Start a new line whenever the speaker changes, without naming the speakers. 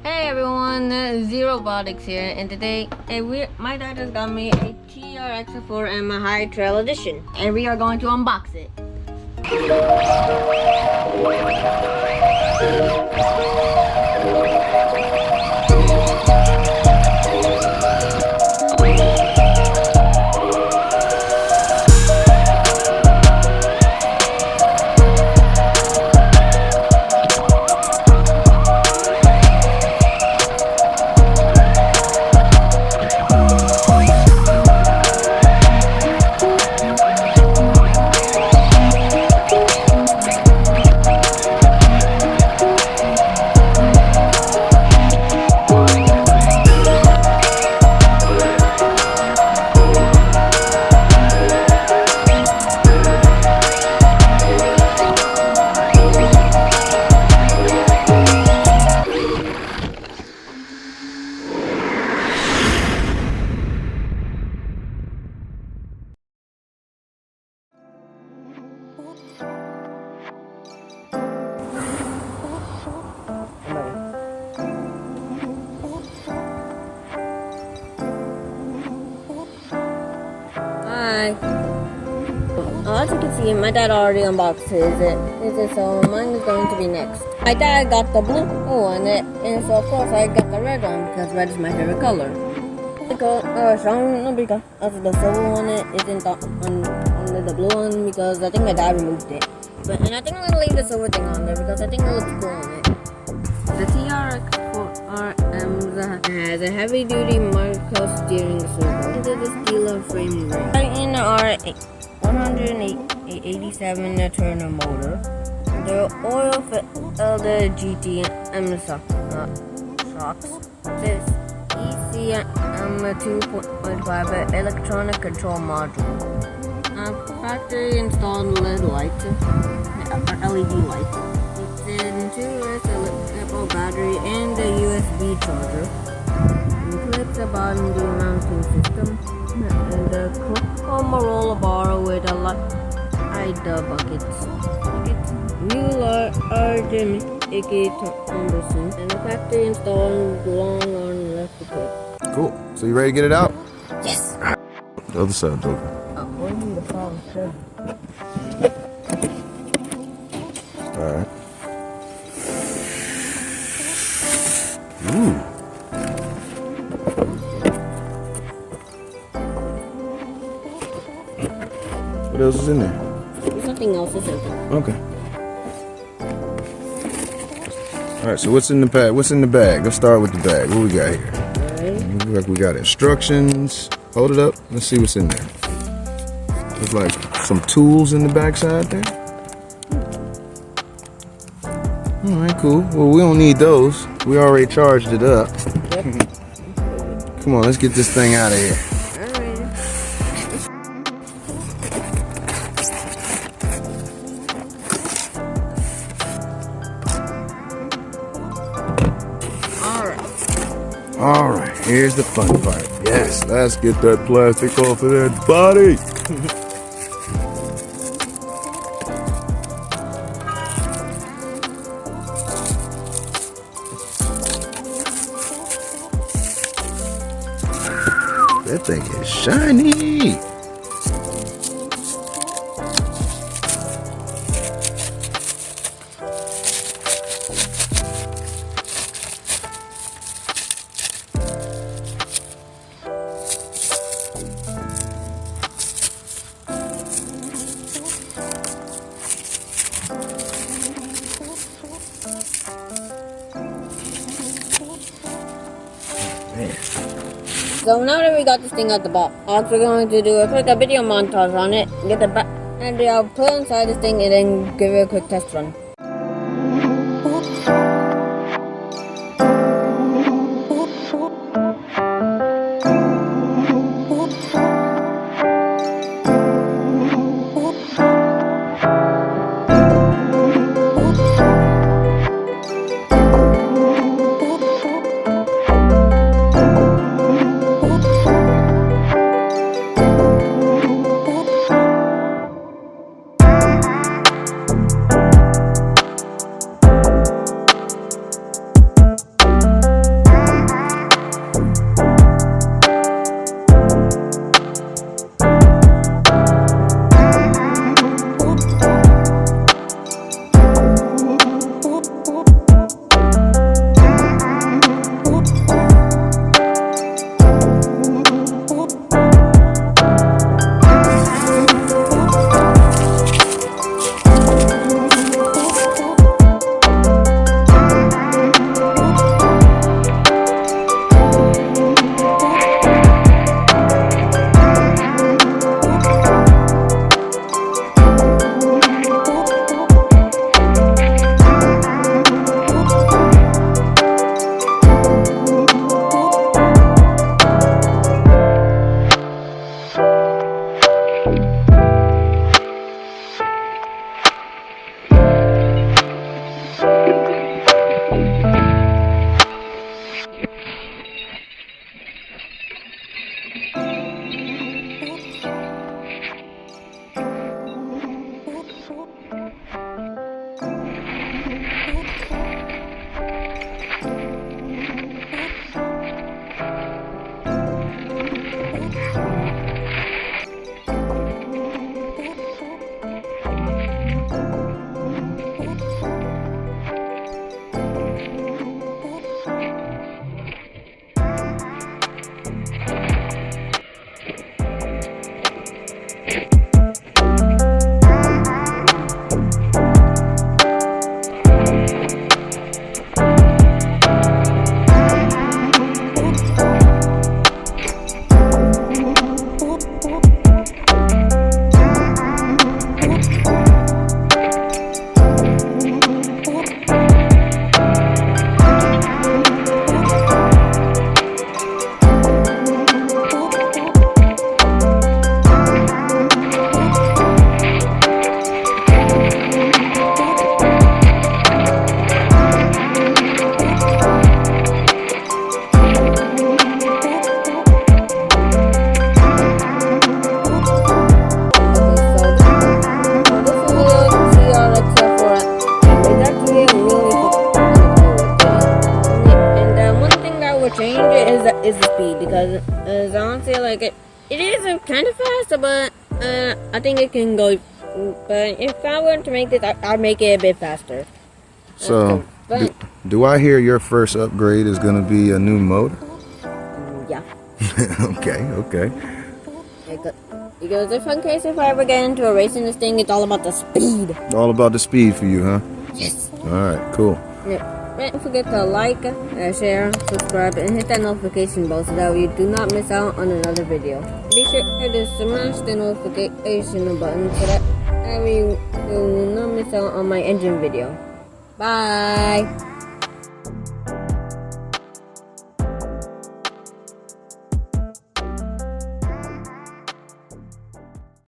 Hey everyone, Zerobotics here, and today my dad has got me a TRX4M High Trail Edition, and we are going to unbox it. As you can see, my dad already unboxed his, so mine is going to be next. My dad got the blue one, and so of course I got the red one because red is my favorite color. Because the silver one isn't on the blue one because I think my dad removed it. And I think I'm gonna leave the silver thing on there because I think it looks cool on it. The TRX4M has a heavy-duty micro steering servo into the steel frame ring. In our 187 Turner motor, the oil-filled GTM shocks. This ECM 2.5 electronic control module. Factory installed LED lights, LED lights. It's in 2S battery and a USB charger. Clips about the mounting system. And the Motorola bar with a light buckets. Wheel are make it cumbersome, and the factory installed long on electrical.
Cool. So you ready to get it out?
Yes.
The other side's open.
What do you need the problem, sir?
All right. Ooh. What else is in there?
There's nothing else, is there?
Okay. All right, so what's in the bag? What's in the bag? Let's start with the bag. What we got here? Looks like we got instructions. Hold it up. Let's see what's in there. Looks like some tools in the backside there. All right, cool. Well, we don't need those. We already charged it up.
Yep.
Come on, let's get this thing out of here. Alright, here's the fun part. Yes, let's get that plastic off of that body. That thing is shiny.
So now that we got this thing out the box, we're going to do a quick video montage on it, get the battery out, put it inside this thing, and then give it a quick test run. change it is the speed, because honestly, like it is kind of fast, but I think it can go. But if I were to make this, I'd make it a bit faster.
So, do I hear your first upgrade is going to be a new motor?
Yeah.
Okay.
Because if I ever get into a race in this thing, it's all about the speed.
All about the speed for you, huh?
Yes.
All right, cool.
Yeah. Don't forget to like, share, subscribe, and hit that notification bell so that you do not miss out on another video. Be sure to smash the notification button so that you will not miss out on my engine video. Bye!